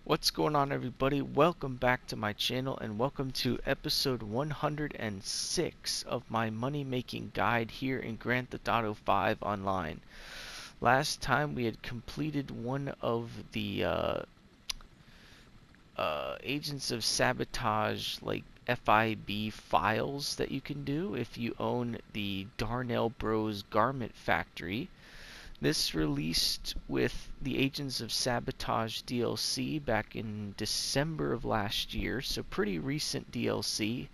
What's going on, everybody? Welcome back to my channel and welcome to episode 106 of my money making guide here in Grand Theft Auto 5 Online. Last time we had completed one of the Agents of Sabotage like FIB files that you can do if you own the Darnell Bros Garment Factory. This released with the Agents of Sabotage DLC back in December of last year, so pretty recent DLC.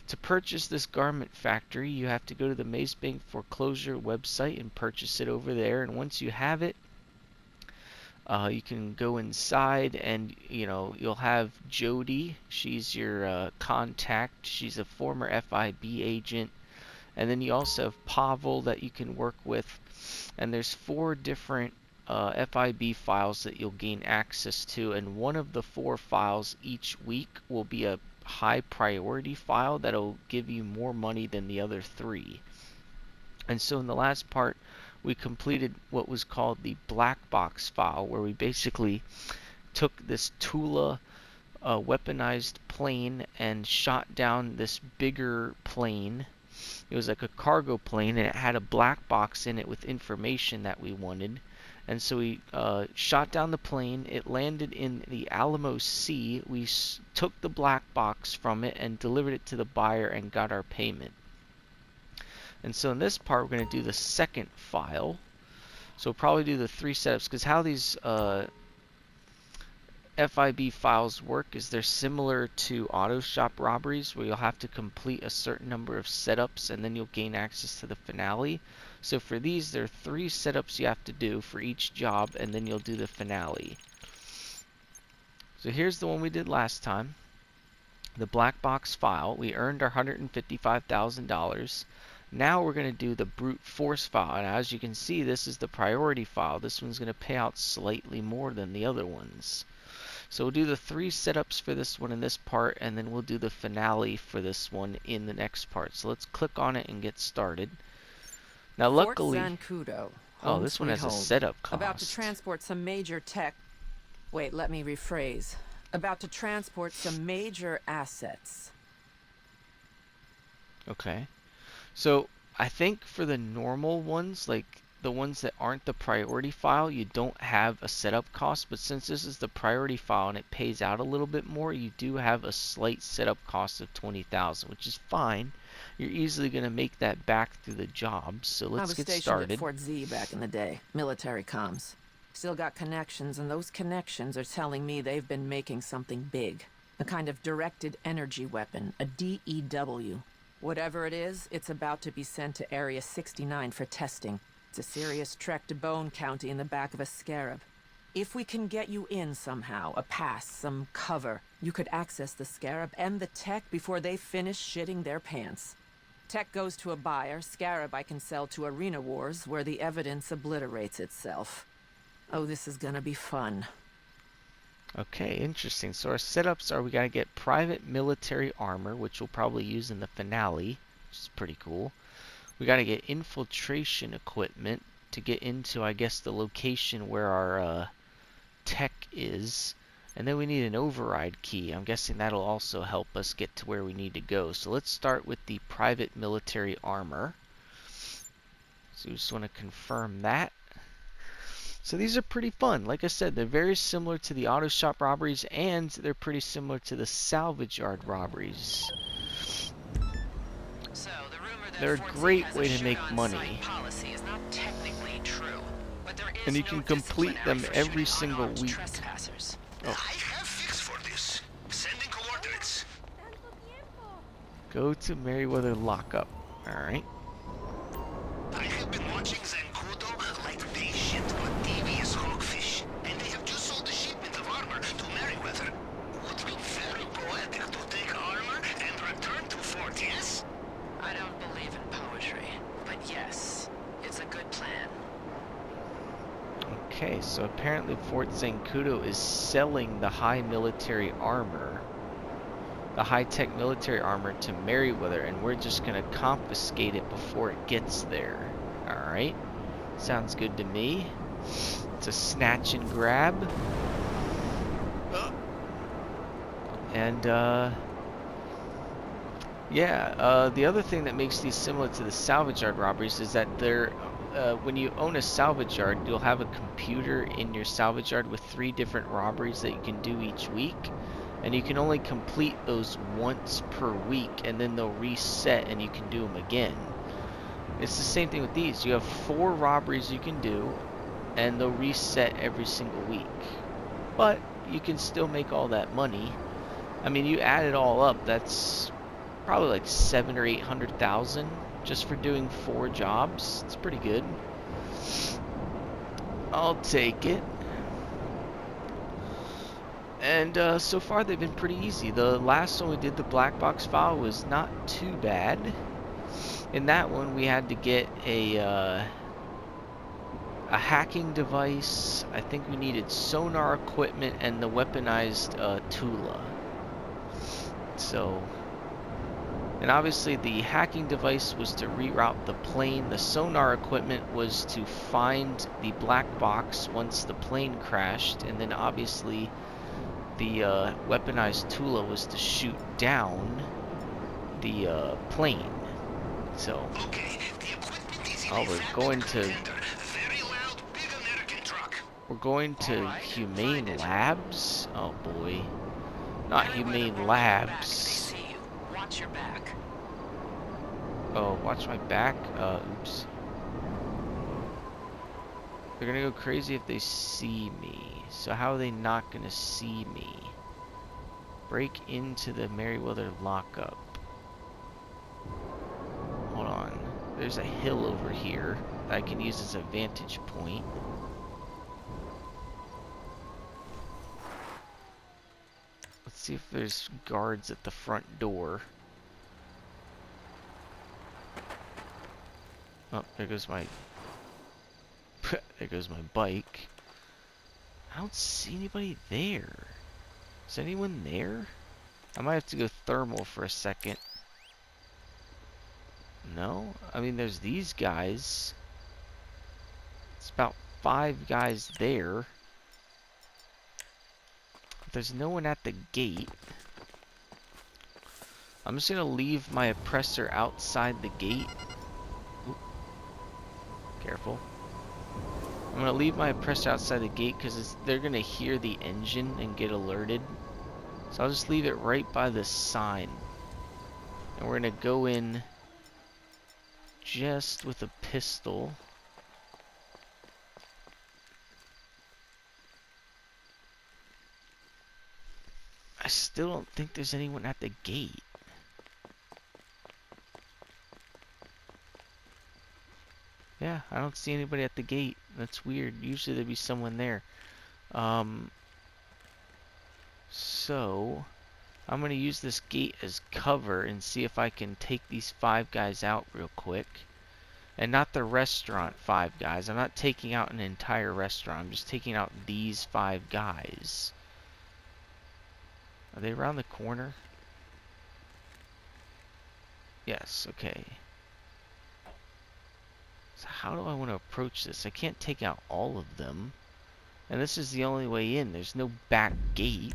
To purchase this garment factory, you have to go to the Maze Bank foreclosure website and purchase it over there, and once you have it, you can go inside and you'll have Jody. She's your contact. She's a former FIB agent. And then you also have Pavel that you can work with. And there's 4 different FIB files that you'll gain access to, and one of the 4 files each week will be a high priority file that'll give you more money than the other 3. And so in the last part we completed what was called the black box file, where we basically took this Tula weaponized plane and shot down this bigger plane. It was like a cargo plane, and it had a black box in it with information that we wanted. And so we shot down the plane. It landed in the Alamo Sea. We took the black box from it and delivered it to the buyer and got our payment. And so in this part, we're going to do the second file. So we'll probably do the 3 setups, because how these FIB files work is they're similar to auto shop robberies, where you'll have to complete a certain number of setups and then you'll gain access to the finale. So for these, there are 3 setups you have to do for each job, and then you'll do the finale. So here's the one we did last time, the black box file. We earned our $155,000. Now we're going to do the brute force file, and as you can see, this is the priority file. This one's going to pay out slightly more than the other ones. So we'll do the 3 setups for this one in this part, and then we'll do the finale for this one in the next part. So let's click on it and get started. Now luckily, oh, this one has a setup cost. About to transport some major tech. Wait, let me rephrase. About to transport some major assets. Okay. So I think for the normal ones, like the ones that aren't the priority file, you don't have a setup cost, but since this is the priority file and it pays out a little bit more, you do have a slight setup cost of $20,000, which is fine. You're easily going to make that back through the jobs. So let's get started. I was stationed at Fort Z back in the day, military comms. Still got connections, and those connections are telling me they've been making something big. A kind of directed energy weapon, a DEW. Whatever it is, it's about to be sent to Area 69 for testing. It's a serious trek to Bone County in the back of a Scarab. If we can get you in somehow, a pass, some cover, you could access the Scarab and the tech before they finish shitting their pants. Tech goes to a buyer, Scarab I can sell to Arena Wars, where the evidence obliterates itself. Oh, this is gonna be fun. Okay, interesting. So our setups are, we gotta get private military armor, which we'll probably use in the finale, which is pretty cool. We got to get infiltration equipment to get into, I guess, the location where our tech is. And then we need an override key. I'm guessing that'll also help us get to where we need to go. So let's start with the private military armor. So we just want to confirm that. So these are pretty fun. Like I said, they're very similar to the auto shop robberies, and they're pretty similar to the salvage yard robberies. They're a great way to make money, and you can complete them every single week. Oh. I have fix for this. Sending coordinates. Go to Merryweather lockup. Alright. I have been watching Zancudo like they shit on devious hogfish, and they have just sold a shipment of armor to Merryweather. Would be very poetic to take armor and return to Fort, yes? I don't believe in poetry, but yes, it's a good plan. Okay, so apparently Fort Zancudo is selling the high military armor, the high-tech military armor to Merryweather, and we're just going to confiscate it before it gets there. Alright, sounds good to me. It's a snatch and grab. And yeah, the other thing that makes these similar to the salvage yard robberies is that they're when you own a salvage yard, you'll have a computer in your salvage yard with 3 different robberies that you can do each week, and you can only complete those once per week, and then they'll reset and you can do them again. It's the same thing with these. You have 4 robberies you can do, and they'll reset every single week. But you can still make all that money. I mean, you add it all up, that's probably like 700,000 or 800,000 just for doing 4 jobs. It's pretty good. I'll take it. And so far they've been pretty easy. The last one we did, the black box file, was not too bad. In that one we had to get a hacking device. I think we needed sonar equipment and the weaponized Tula. So, and obviously the hacking device was to reroute the plane. The sonar equipment was to find the black box once the plane crashed. And then obviously the weaponized Tula was to shoot down the plane. So, Okay, the equipment is in oh, a we're vacuum going to container. Very loud, big American truck. Humane find it. Labs. Oh boy, not Humane They Labs. see you. Watch your back. Oh, watch my back. Oops. They're gonna go crazy if they see me. So how are they not gonna see me? Break into the Merryweather lockup. Hold on. There's a hill over here that I can use as a vantage point. Let's see if there's guards at the front door. Oh, there goes my there goes my bike. I don't see anybody there. Is anyone there? I might have to go thermal for a second. No? I mean, there's these guys. It's about 5 guys there. There's no one at the gate. I'm just gonna leave my oppressor outside the gate. Oop. Careful. I'm gonna leave my oppressor outside the gate because they're gonna hear the engine and get alerted. So I'll just leave it right by the sign. And we're gonna go in just with a pistol. I still don't think there's anyone at the gate. Yeah, I don't see anybody at the gate. That's weird. Usually there'd be someone there. So I'm gonna use this gate as cover and see if I can take these 5 guys out real quick. And not the restaurant 5 guys. I'm not taking out an entire restaurant. I'm just taking out these 5 guys. Are they around the corner? Yes, okay. So how do I want to approach this? I can't take out all of them. And this is the only way in. There's no back gate.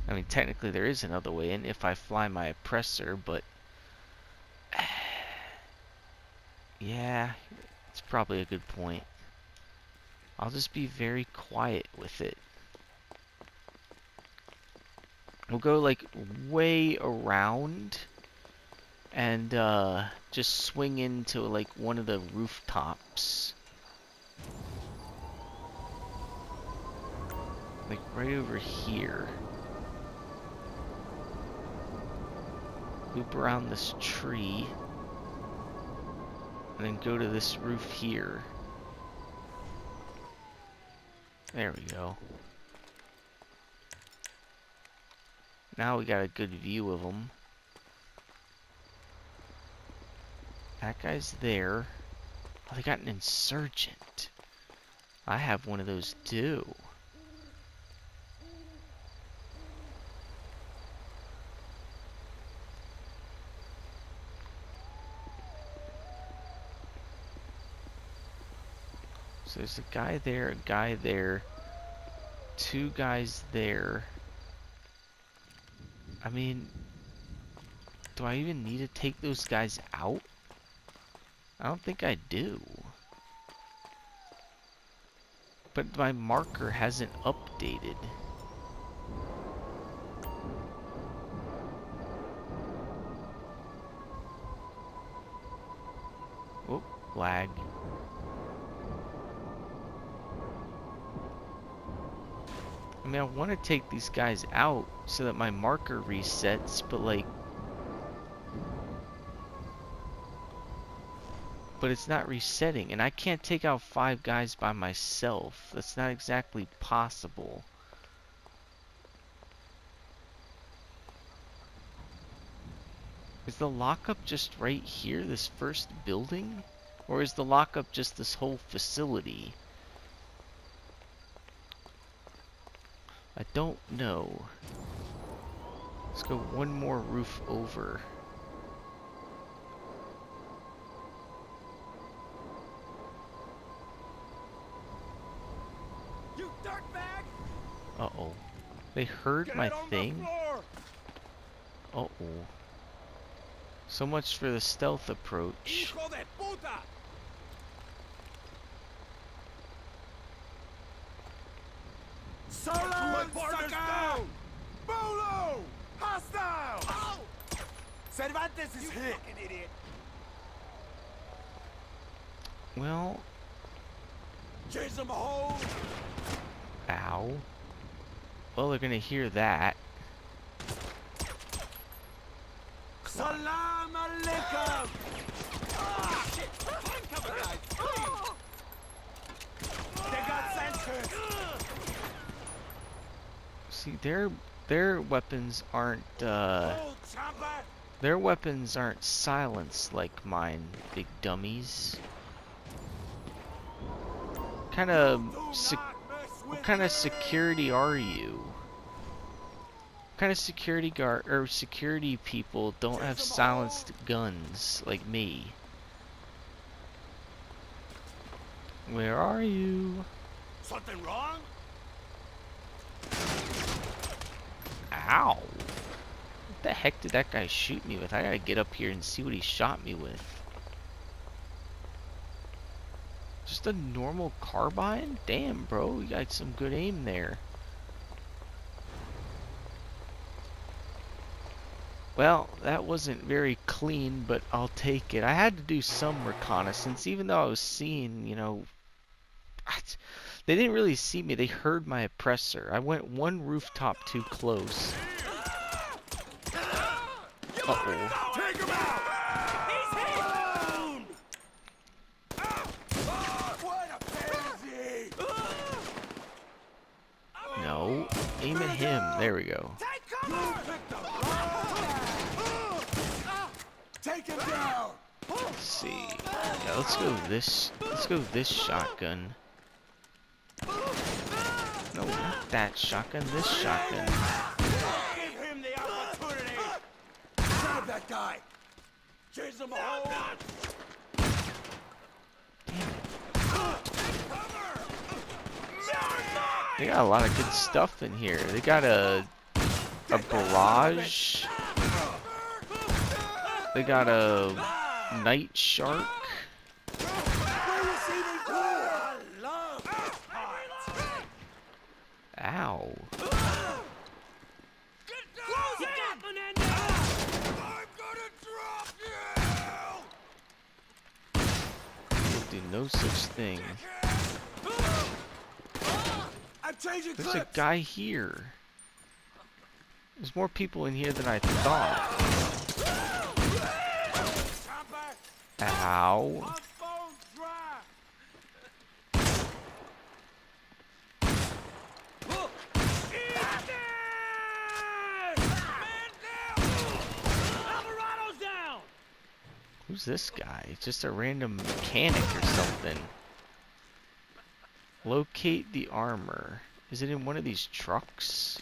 I mean, technically there is another way in if I fly my oppressor, but yeah, it's probably a good point. I'll just be very quiet with it. We'll go like way around and just swing into like one of the rooftops. Like right over here. Loop around this tree. And then go to this roof here. There we go. Now we got a good view of them. That guy's there. Oh, they got an insurgent. I have one of those too. So there's a guy there, a guy there. 2 guys there. I mean, do I even need to take those guys out? I don't think I do. But my marker hasn't updated. Oh, lag. I mean, I want to take these guys out so that my marker resets, but like... But it's not resetting, and I can't take out 5 guys by myself. That's not exactly possible. Is the lockup just right here, this first building? Or is the lockup just this whole facility? I don't know. Let's go one more roof over. You dirtbag! Uh-oh. They heard my thing? Uh-oh. So much for the stealth approach. Hijo de puta! Solo! My partner's down! Bolo! Hostile! Oh! Cervantes is you hit! Fucking idiot! Well... Chase him home! Ow. Well, they're gonna hear that. Salam alaikum! Ah, shit! Find cover, guys! They got sensors! See, their weapons aren't, Hold, Champa! their weapons aren't silenced like mine, big dummies. What kind of security are you? What kind of security guard or security people don't have silenced guns like me? Where are you? Something wrong? Ow! What the heck did that guy shoot me with? I gotta get up here and see what he shot me with. Just a normal carbine? Damn, bro, you got some good aim there. Well, that wasn't very clean, but I'll take it. I had to do some reconnaissance, even though I was seeing, you know... They didn't really see me, they heard my oppressor. I went one rooftop too close. Uh-oh. Take him out! He's hit! What a pansy! No, aim at him. There we go. Take cover! Take him down! Let's see. Yeah, let's go this. Let's go this shotgun. No, not that shotgun. This shotgun. Give him the opportunity! Grab that guy! Chase him home! They got a lot of good stuff in here. They got a barrage. They got a night shark. Ow. We'll do no such thing. There's a guy here. There's more people in here than I thought. Ow. Who's this guy? Just a random mechanic or something. Locate the armor. Is it in one of these trucks?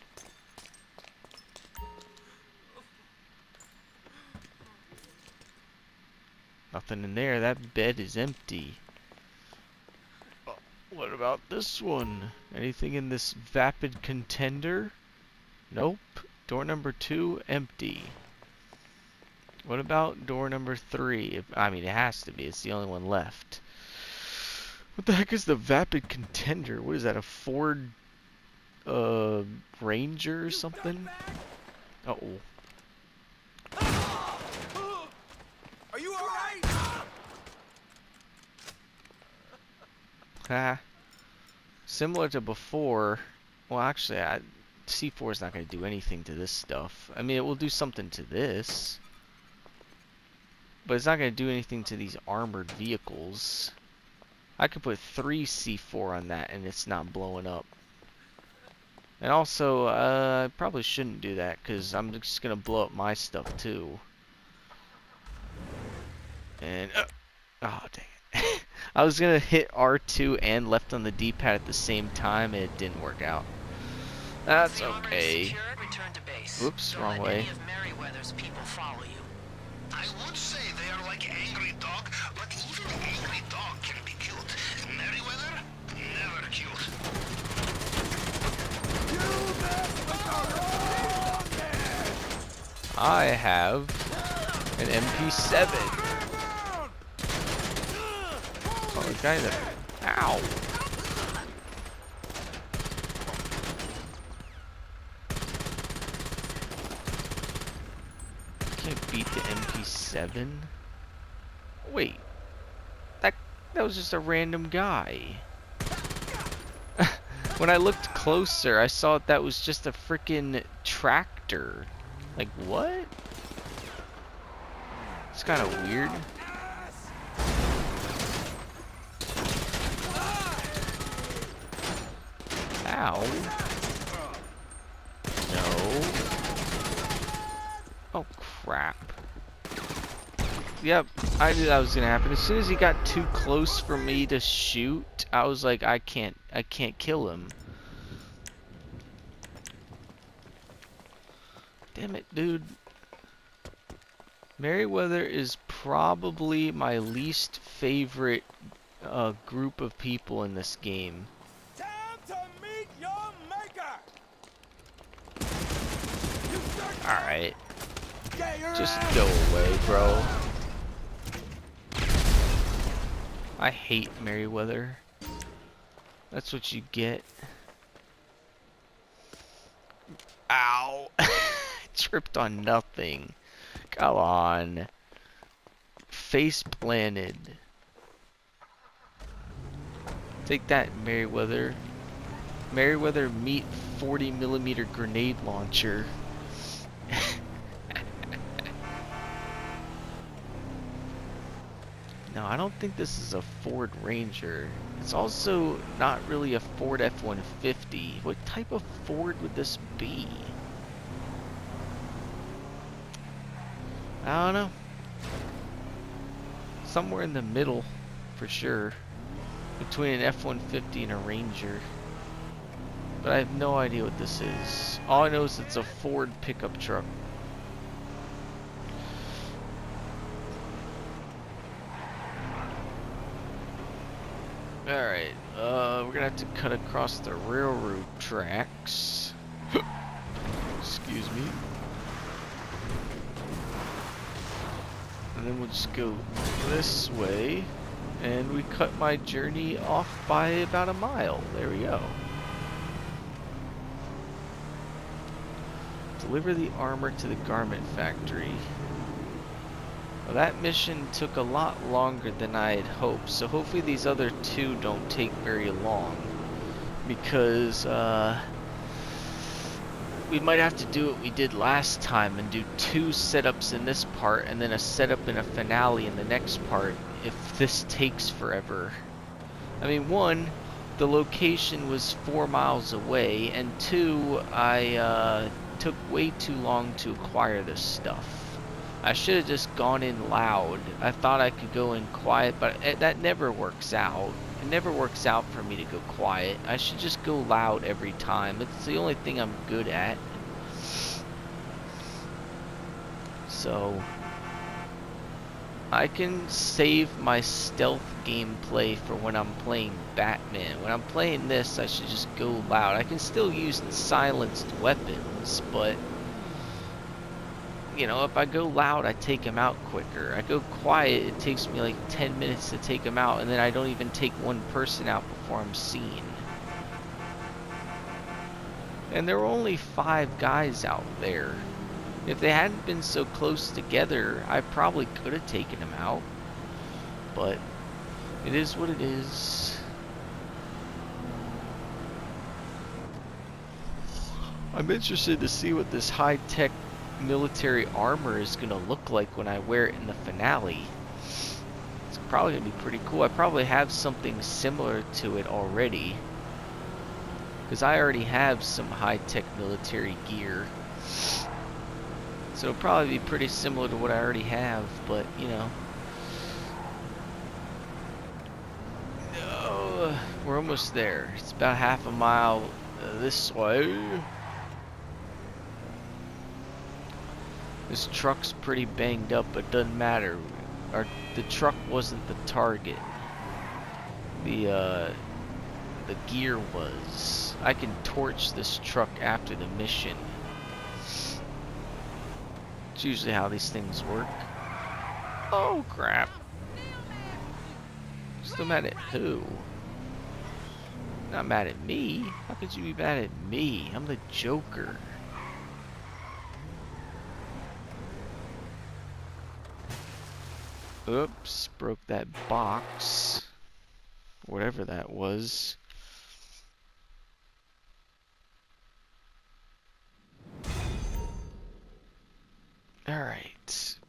Nothing in there. That bed is empty. What about this one? Anything in this vapid contender? Nope. Door number 2, empty. What about door number 3? I mean, it has to be. It's the only one left. What the heck is the vapid contender? What is that, a Ford Ranger or something? Uh-oh. Are you alright? Ah. Similar to before. Well, actually, C4 is not going to do anything to this stuff. I mean, it will do something to this. But it's not going to do anything to these armored vehicles. I could put 3 C4 on that and it's not blowing up. And also, I probably shouldn't do that because I'm just going to blow up my stuff too. And, oh dang it. I was going to hit R2 and left on the D-pad at the same time and it didn't work out. That's okay. Whoops, wrong way. I would say they are like angry dog, but even angry dog can be cute. Merryweather, never cute. I have an MP7. Oh, the guy that... Ow! Can't beat the MP7. Wait. That was just a random guy. When I looked closer, I saw that was just a freaking tractor. Like, what? It's kind of weird. Ow. No. Oh, crap. Yep, I knew that was gonna happen. As soon as he got too close for me to shoot, I was like, I can't kill him. Damn it, dude. Merryweather is probably my least favorite group of people in this game. Time to meet your maker. Alright. Just go away, bro. I hate Merryweather. That's what you get. Ow! Tripped on nothing. Come on. Face planted. Take that, Merryweather. Merryweather meet 40mm grenade launcher. No, I don't think this is a Ford Ranger. It's also not really a Ford F-150. What type of Ford would this be? I don't know. Somewhere in the middle, for sure. Between an F-150 and a Ranger. But I have no idea what this is. All I know is it's a Ford pickup truck. Alright, we're gonna have to cut across the railroad tracks. Excuse me. And then we'll just go this way. And we cut my journey off by about a mile. There we go. Deliver the armor to the garment factory. Well, that mission took a lot longer than I had hoped, so hopefully these other two don't take very long. Because, we might have to do what we did last time and do 2 setups in this part and then a setup and a finale in the next part if this takes forever. I mean, 1, the location was 4 miles away, and 2, I took way too long to acquire this stuff. I should have just gone in loud. I thought I could go in quiet, but that never works out. It never works out for me to go quiet. I should just go loud every time. It's the only thing I'm good at. So, I can save my stealth gameplay for when I'm playing Batman. When I'm playing this, I should just go loud. I can still use the silenced weapons, but you know, if I go loud, I take him out quicker. I go quiet, it takes me like 10 minutes to take him out, and then I don't even take one person out before I'm seen. And there were only 5 guys out there. If they hadn't been so close together, I probably could have taken him out. But it is what it is. I'm interested to see what this high-tech military armor is going to look like when I wear it in the finale. It's probably going to be pretty cool. I probably have something similar to it already, because I already have some high-tech military gear. So it'll probably be pretty similar to what I already have, but you know. Oh, we're almost there. It's about half a mile this way. This truck's pretty banged up, but doesn't matter. The truck wasn't the target. The gear was. I can torch this truck after the mission. It's usually how these things work. Oh crap. Still mad at who? Not mad at me. How could you be mad at me? I'm the Joker. Oops, broke that box. Whatever that was. Alright.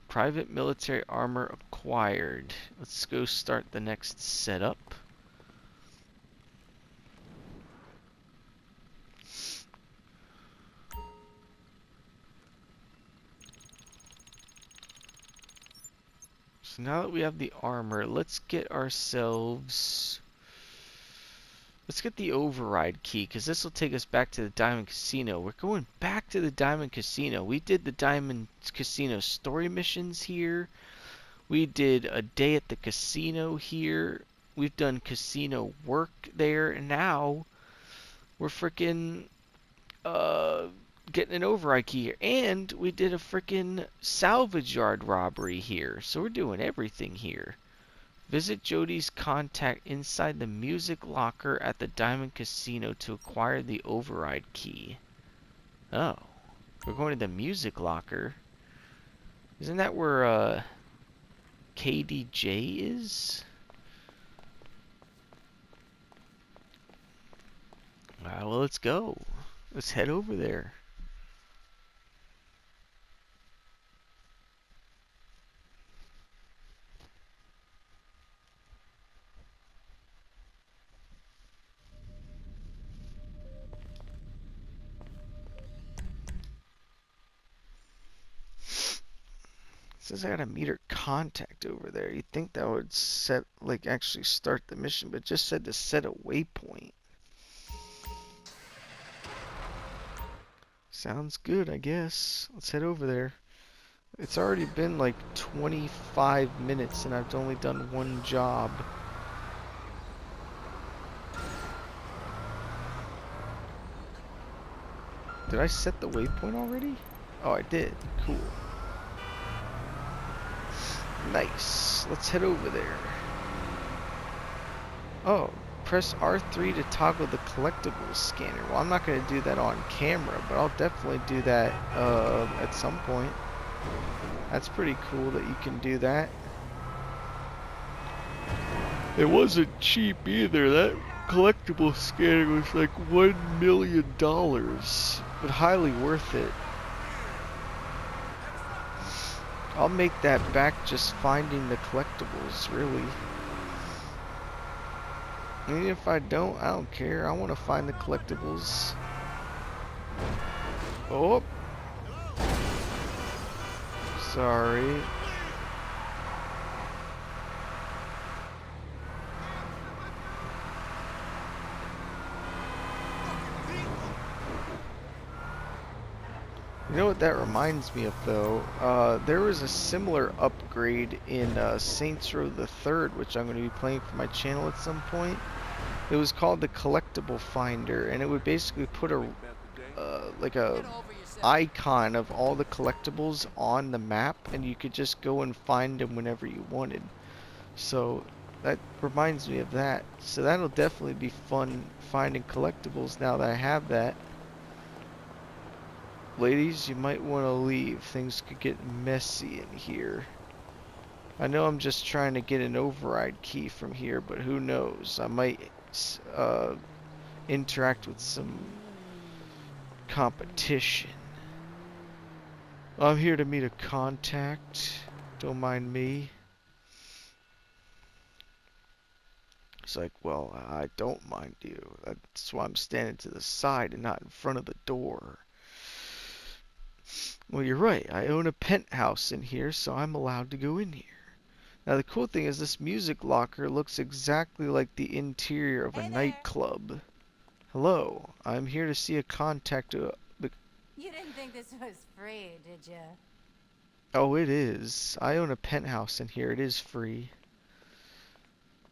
Private military armor acquired. Let's go start the next setup. So now that we have the armor, let's get ourselves... Let's get the override key, because this will take us back to the Diamond Casino. We're going back to the Diamond Casino. We did the Diamond Casino story missions here. We did a day at the casino here. We've done casino work there. And now we're freaking getting an override key here. And we did a freaking salvage yard robbery here. So we're doing everything here. Visit Jody's contact inside the music locker at the Diamond Casino to acquire the override key. Oh. We're going to the music locker. Isn't that where KDJ is? Alright, well, let's go. Let's head over there. It says I gotta meet her contact over there. You'd think that would set, like, actually start the mission, but it just said to set a waypoint. Sounds good, I guess. Let's head over there. It's already been like 25 minutes and I've only done one job. Did I set the waypoint already? Oh, I did. Cool. Nice. Let's head over there. Oh, press R3 to toggle the collectibles scanner. Well, I'm not going to do that on camera, but I'll definitely do that at some point. That's pretty cool that you can do that. It wasn't cheap either. That collectible scanner was like $1 million, but highly worth it. I'll make that back just finding the collectibles, really. And if I don't care. I want to find the collectibles. Oh. Sorry. You know what that reminds me of, though? There was a similar upgrade in Saints Row the Third, which I'm going to be playing for my channel at some point. It was called the Collectible Finder, and it would basically put a like a icon of all the collectibles on the map, and you could just go and find them whenever you wanted. So that reminds me of that. So that'll definitely be fun finding collectibles now that I have that. Ladies, you might want to leave. Things could get messy in here. I know I'm just trying to get an override key from here, but who knows? I might interact with some competition. I'm here to meet a contact. Don't mind me. It's like, well, I don't mind you. That's why I'm standing to the side and not in front of the door. Well, you're right. I own a penthouse in here, so I'm allowed to go in here. Now, the cool thing is this music locker looks exactly like the interior of a nightclub. Hello, I'm here to see a contact. You didn't think this was free, did you? Oh, it is. I own a penthouse in here. It is free.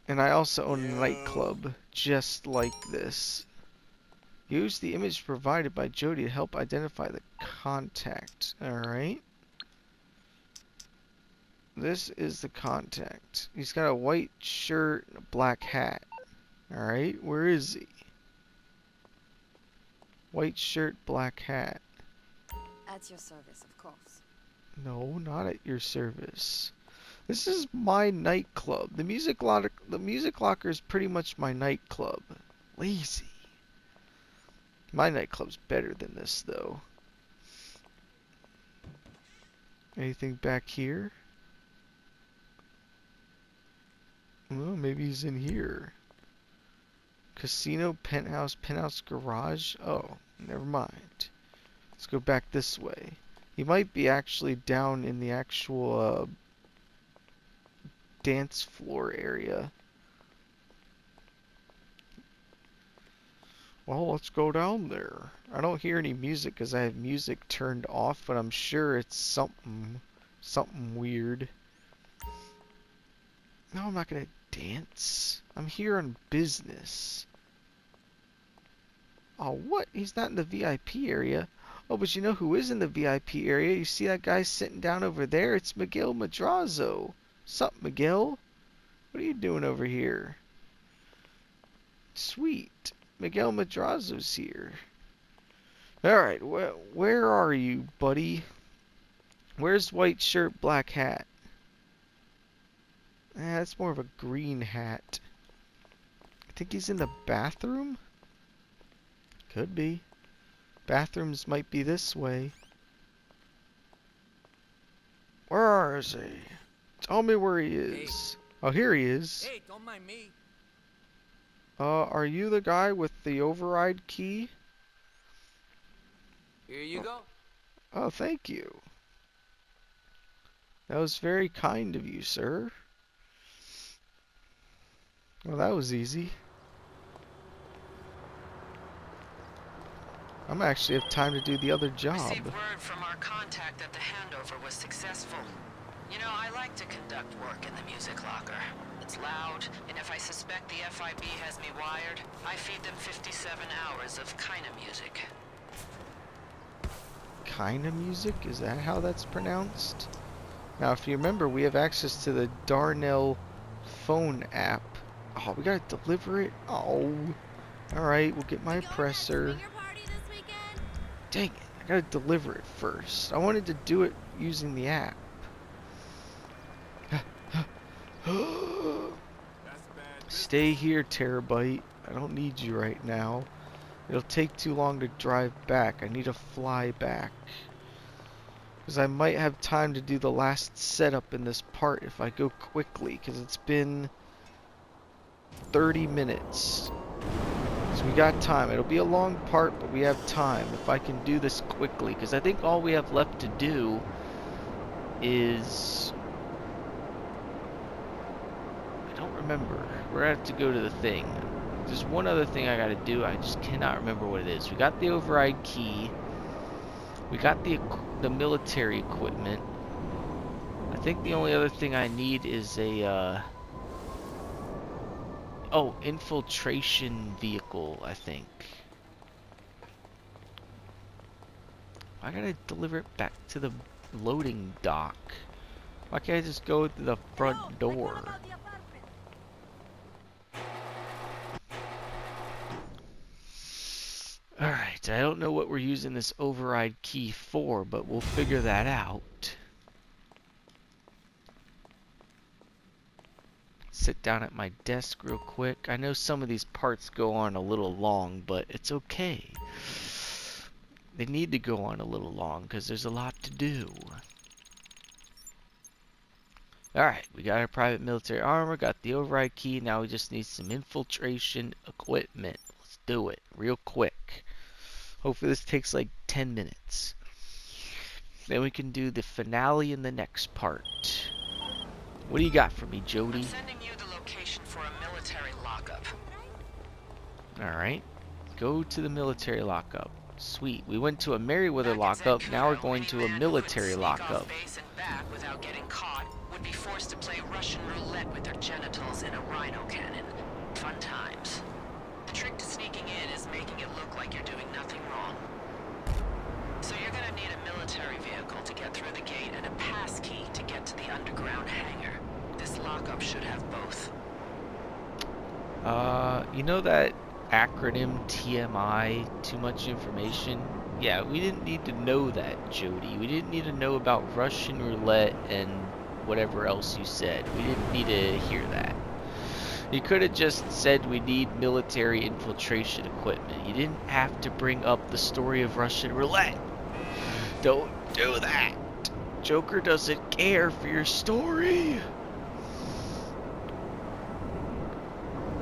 And I also own a nightclub just like this. Use the image provided by Jody to help identify the contact. Alright. This is the contact. He's got a white shirt and a black hat. Alright, where is he? White shirt, black hat. At your service, of course. No, not at your service. This is my nightclub. The music locker is pretty much my nightclub. Lazy. My nightclub's better than this, though. Anything back here? Well, maybe he's in here. Casino, penthouse, penthouse garage. Oh, never mind. Let's go back this way. He might be actually down in the actual dance floor area. Well, let's go down there. I don't hear any music because I have music turned off, but I'm sure it's something weird. No, I'm not gonna dance. I'm here on business. Oh, what? He's not in the VIP area. Oh, but you know who is in the VIP area? You see that guy sitting down over there? It's Miguel Madrazo. Sup, Miguel? What are you doing over here? Sweet. Miguel Madrazo's here. Alright, where are you, buddy? Where's white shirt, black hat? That's more of a green hat. I think he's in the bathroom? Could be. Bathrooms might be this way. Where is he? Tell me where he is. Hey. Oh, here he is. Hey, don't mind me. Are you the guy with the override key? Here you go. Oh, thank you. That was very kind of you, sir. Well, that was easy. I'm actually have time to do the other job. Received word from our contact that the handover was successful. You know, I like to conduct work in the music locker. It's loud, and if I suspect the FIB has me wired, I feed them 57 hours of kinda music. Kinda music? Is that how that's pronounced? Now, if you remember, we have access to the Darnell phone app. Oh, we gotta deliver it? Oh. Alright, we'll get my oppressor. Dang it, I gotta deliver it first. I wanted to do it using the app. Stay here, Terabyte. I don't need you right now. It'll take too long to drive back. I need to fly back. Because I might have time to do the last setup in this part if I go quickly. Because it's been 30 minutes. So we got time. It'll be a long part, but we have time if I can do this quickly. Because I think all we have left to do is... I don't remember. We're going to have to go to the thing. There's one other thing I gotta do. I just cannot remember what it is. We got the override key. We got the military equipment. I think the only other thing I need is a oh, infiltration vehicle, I think. I gotta deliver it back to the loading dock. Why can't I just go to the front door? Alright, I don't know what we're using this override key for, but we'll figure that out. Sit down at my desk real quick. I know some of these parts go on a little long, but it's okay. They need to go on a little long because there's a lot to do. Alright, we got our private military armor, got the override key, now we just need some infiltration equipment. Let's do it real quick. Hopefully this takes like 10 minutes. Then we can do the finale in the next part. What do you got for me, Jody? I'm sending you the location for a military lockup. Alright, go to the military lockup. Sweet. We went to a Merryweather lockup, now we're going to a military lockup. Base and back without getting caught would be forced to play Russian roulette with their genitals in a rhino cannon. Fun times. The trick to sneaking in is making it look like you're doing nothing wrong. So you're gonna need a military vehicle to get through the gate and a pass key to get to the underground hangar. This lockup should have both. You know that acronym TMI, too much information? Yeah, we didn't need to know that, Jody. We didn't need to know about Russian roulette and whatever else you said. We didn't need to hear that. You could have just said we need military infiltration equipment. You didn't have to bring up the story of Russian roulette. Don't do that. Joker doesn't care for your story.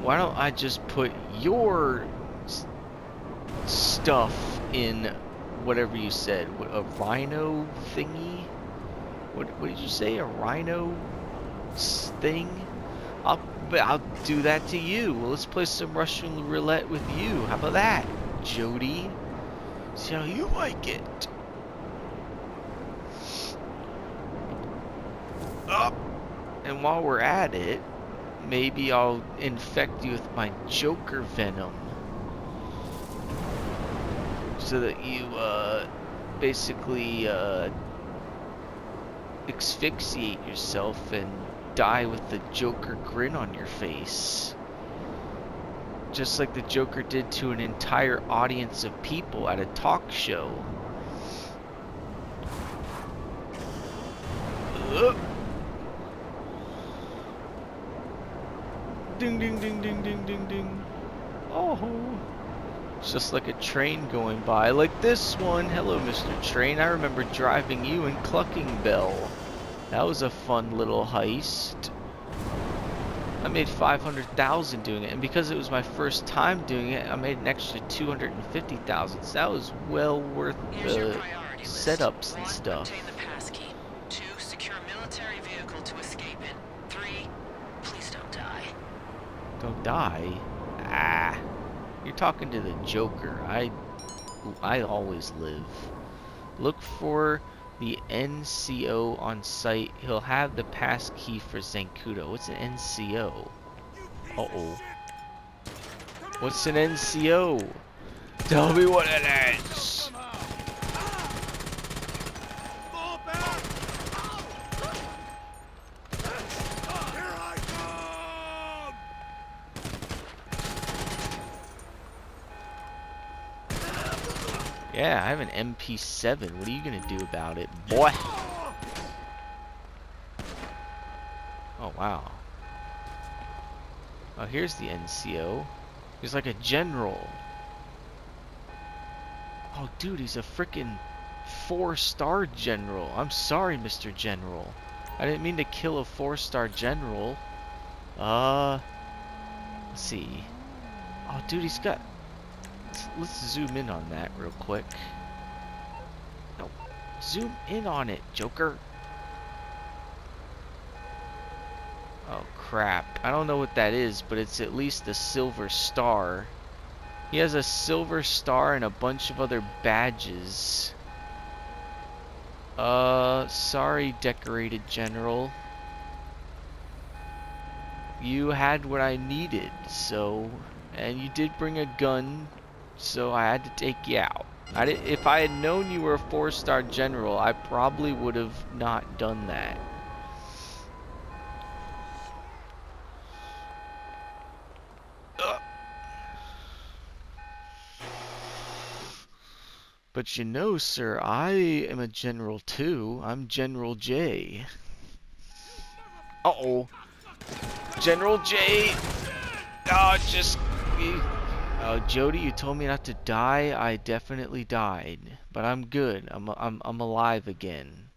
Why don't I just put your stuff in whatever you said? A rhino thingy? What did you say? A rhino thing? I'll do that to you. Well, let's play some Russian roulette with you. How about that, Jody? See how you like it. Up. And while we're at it, maybe I'll infect you with my Joker venom. So that you, basically, asphyxiate yourself and die with the Joker grin on your face. Just like the Joker did to an entire audience of people at a talk show. Ding ding ding ding ding ding ding. Oh, it's just like a train going by, like this one. Hello, Mr. Train. I remember driving you in Clucking Bell. That was a fun little heist. I made 500,000 doing it, and because it was my first time doing it, I made an extra 250,000. So that was well worth the setups and stuff. Obtain the pass key. 2, secure a military vehicle to escape in. 3, please don't die. Don't die? Ah, you're talking to the Joker. I always live. Look for the NCO on site. He'll have the pass key for Zancudo. What's an NCO? Uh-oh. What's an NCO? Tell me what it is. Yeah, I have an MP7. What are you gonna do about it, boy? Oh, wow. Oh, here's the NCO. He's like a general. Oh, dude, he's a freaking 4-star general. I'm sorry, Mr. General. I didn't mean to kill a 4-star general. Let's see. Oh, dude, he's got... Let's zoom in on that real quick. No, zoom in on it, Joker. Oh crap, I don't know what that is, but it's at least a silver star. He has a silver star and a bunch of other badges. Sorry, decorated general. You had what I needed, so... And you did bring a gun, so I had to take you out. If I had known you were a 4-star general, I probably would have not done that. But you know, sir, I am a general too. I'm General J. Uh-oh. General J. Oh, Jody, you told me not to die. I definitely died, but I'm good. I'm alive again.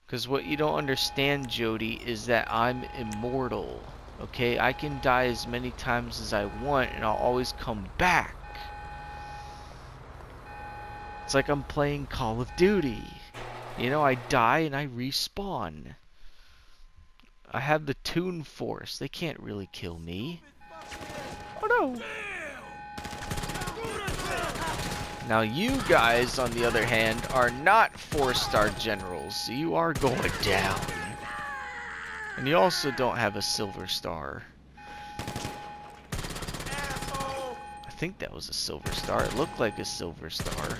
Cause what you don't understand, Jody, is that I'm immortal. Okay, I can die as many times as I want, and I'll always come back. It's like I'm playing Call of Duty. You know, I die and I respawn. I have the Toon Force. They can't really kill me. Oh no! Now you guys, on the other hand, are not 4-star generals, so you are going down. And you also don't have a silver star. I think that was a silver star. It looked like a silver star.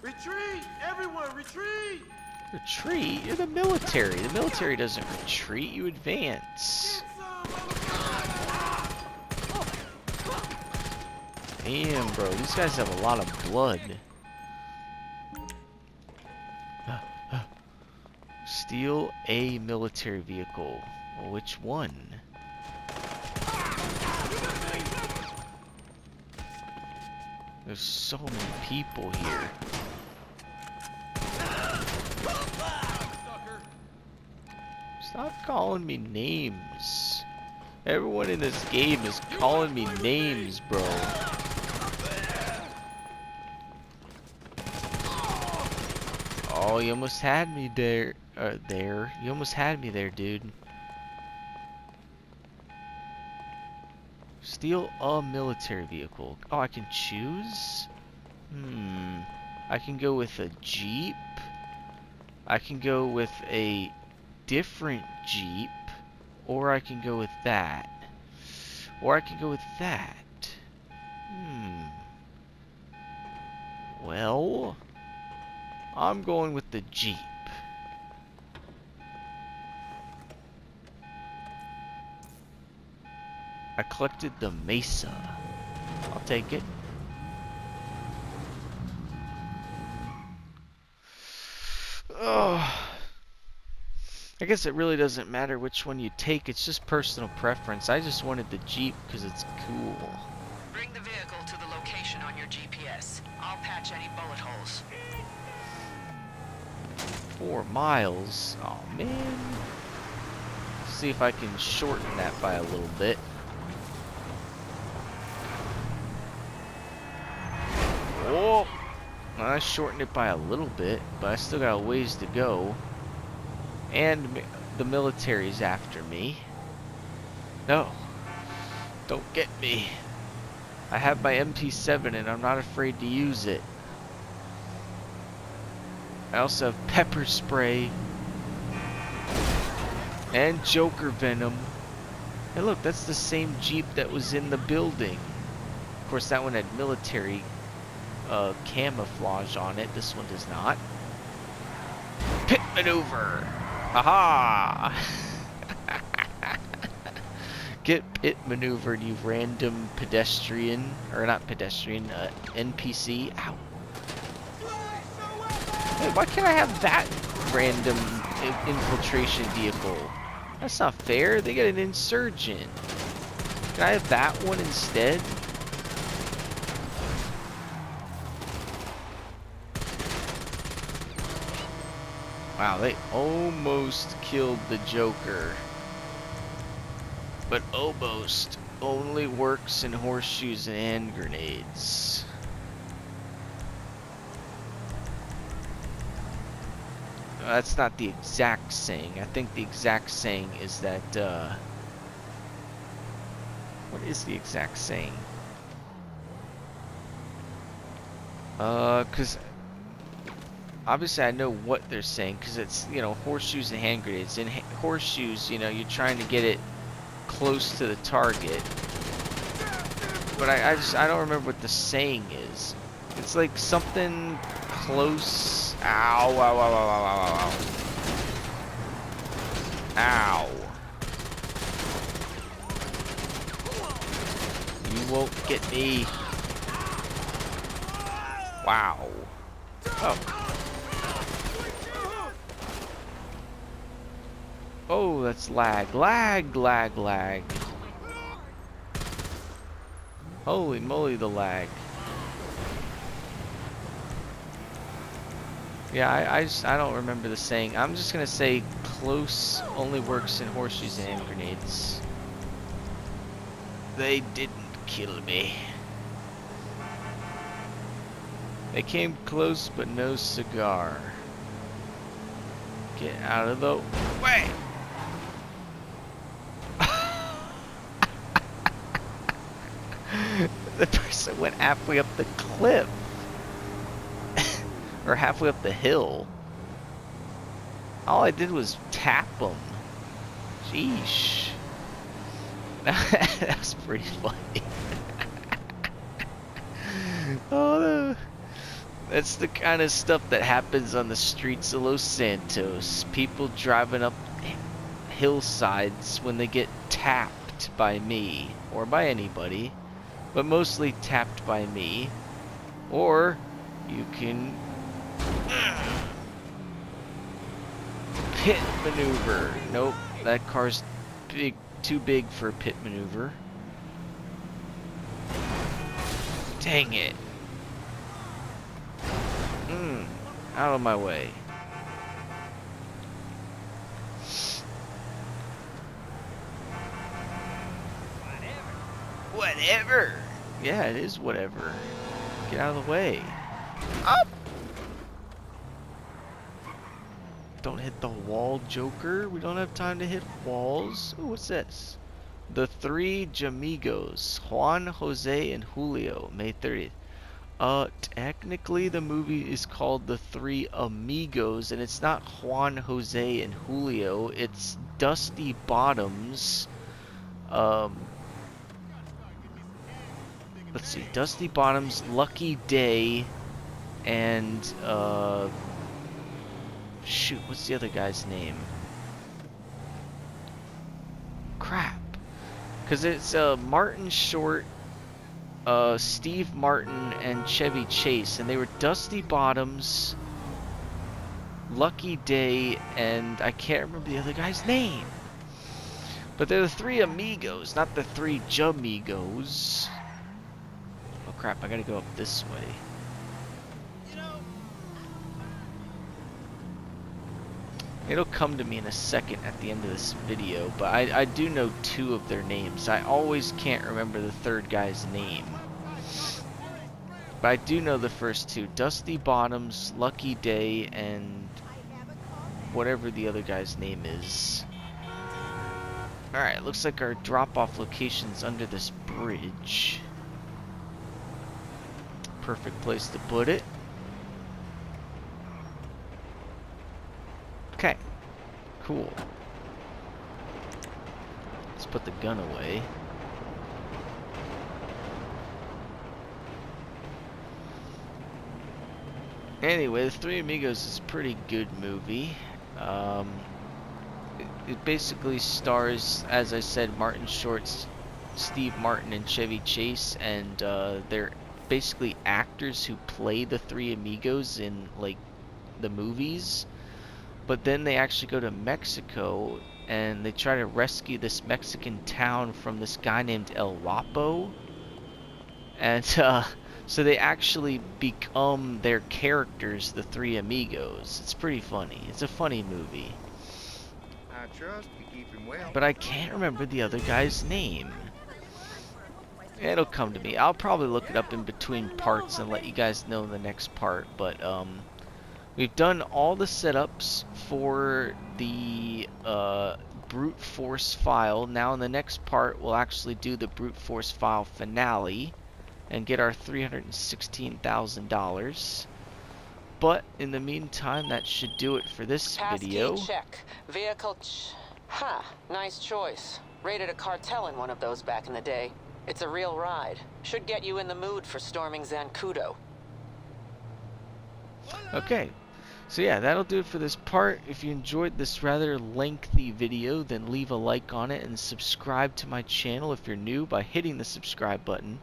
Retreat! Everyone, retreat! Retreat? You're the military. The military doesn't retreat, you advance. Damn, bro, these guys have a lot of blood. Steal a military vehicle. Well, which one? There's so many people here. Stop calling me names. Everyone in this game is calling me names, bro. Oh, you almost had me there. You almost had me there, dude. Steal a military vehicle. Oh, I can choose? I can go with a Jeep. I can go with a different Jeep. Or I can go with that. Or I can go with that. Well, I'm going with the Jeep. I collected the Mesa. I'll take it. Oh, I guess it really doesn't matter which one you take. It's just personal preference. I just wanted the Jeep because it's cool. Bring the vehicle to the location on your GPS. I'll patch any bullet holes. 4 miles. Oh man. See if I can shorten that by a little bit. Oh, I shortened it by a little bit, but I still got a ways to go. And the military's after me. No, don't get me. I have my MP7 and I'm not afraid to use it. I also have pepper spray and Joker venom. And look, that's the same Jeep that was in the building. Of course, that one had military camouflage on it. This one does not. Pit maneuver. Haha. Get pit maneuvered, you random pedestrian, or not pedestrian, NPC. Ow. Hey, why can't I have that random infiltration vehicle? That's not fair. They get an insurgent. Can I have that one instead? Wow, they almost killed the Joker. But almost only works in horseshoes and hand grenades. That's not the exact saying. I think the exact saying is that, what is the exact saying? Cause obviously I know what they're saying, cause it's, you know, horseshoes and hand grenades. In horseshoes, you know, you're trying to get it close to the target. But I don't remember what the saying is. It's like something close. Ow! Ow! Ow! Ow! Ow! Ow! Ow! You won't get me. Wow. Oh. Oh, that's lag. Lag, lag, lag. Holy moly, the lag. Yeah, I don't remember the saying. I'm just gonna say close only works in horseshoes and hand grenades. They didn't kill me. They came close, but no cigar. Get out of the way! The person went halfway up the cliff. Or halfway up the hill. All I did was tap them. Sheesh. That was pretty funny. Oh, no. That's the kind of stuff that happens on the streets of Los Santos. People driving up hillsides when they get tapped by me. Or by anybody. But mostly tapped by me. Or you can pit maneuver. Nope, that car's big, too big for a pit maneuver. Dang it. Out of my way. Whatever. Yeah, it is whatever. Get out of the way. Up! Don't hit the wall, Joker. We don't have time to hit walls. Ooh, what's this? The Three Jamigos. Juan, Jose, and Julio. May 30th. Technically the movie is called The Three Amigos, and it's not Juan, Jose, and Julio. It's Dusty Bottoms. Let's see. Dusty Bottoms, Lucky Day, and, shoot, what's the other guy's name? Crap. Because it's, Martin Short, Steve Martin, and Chevy Chase, and they were Dusty Bottoms, Lucky Day, and I can't remember the other guy's name. But they're the Three Amigos, not the Three Jamigos. Oh crap, I gotta go up this way. It'll come to me in a second at the end of this video, but I do know two of their names. I always can't remember the third guy's name. But I do know the first two. Dusty Bottoms, Lucky Day, and whatever the other guy's name is. Alright, looks like our drop-off location's under this bridge. Perfect place to put it. Okay, cool. Let's put the gun away. Anyway, The Three Amigos is a pretty good movie. It basically stars, as I said, Martin Short, Steve Martin, and Chevy Chase, and they're basically actors who play the Three Amigos in, like, the movies. But then they actually go to Mexico and they try to rescue this Mexican town from this guy named El Guapo. And so they actually become their characters, the Three Amigos. It's pretty funny. It's a funny movie. I trust we keep him well. But I can't remember the other guy's name. It'll come to me. I'll probably look it up in between parts and let you guys know in the next part. But we've done all the setups for the brute force file. Now in the next part we'll actually do the brute force file finale. and get our $316,000. But in the meantime, that should do it for this video. Passkey check. Vehicle Huh, nice choice. Raided a cartel in one of those back in the day. It's a real ride. Should get you in the mood for storming Zancudo. Okay, so yeah, that'll do it for this part. If you enjoyed this rather lengthy video, then leave a like on it and subscribe to my channel if you're new by hitting the subscribe button.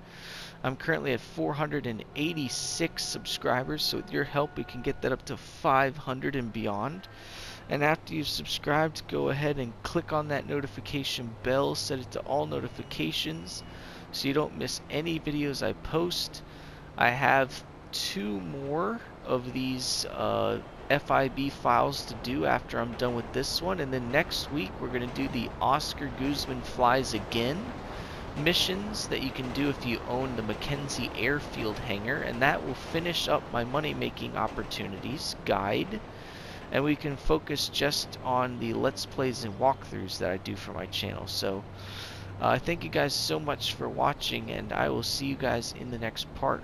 I'm currently at 486 subscribers, so with your help we can get that up to 500 and beyond. And after you've subscribed, go ahead and click on that notification bell, set it to all notifications so you don't miss any videos I post. I have 2 more of these FIB files to do after I'm done with this one, and then next week we're going to do the Oscar Guzman Flies Again missions that you can do if you own the Mackenzie Airfield hangar, and that will finish up my money making opportunities guide, and we can focus just on the Let's Plays and walkthroughs that I do for my channel. So thank you guys so much for watching, and I will see you guys in the next part.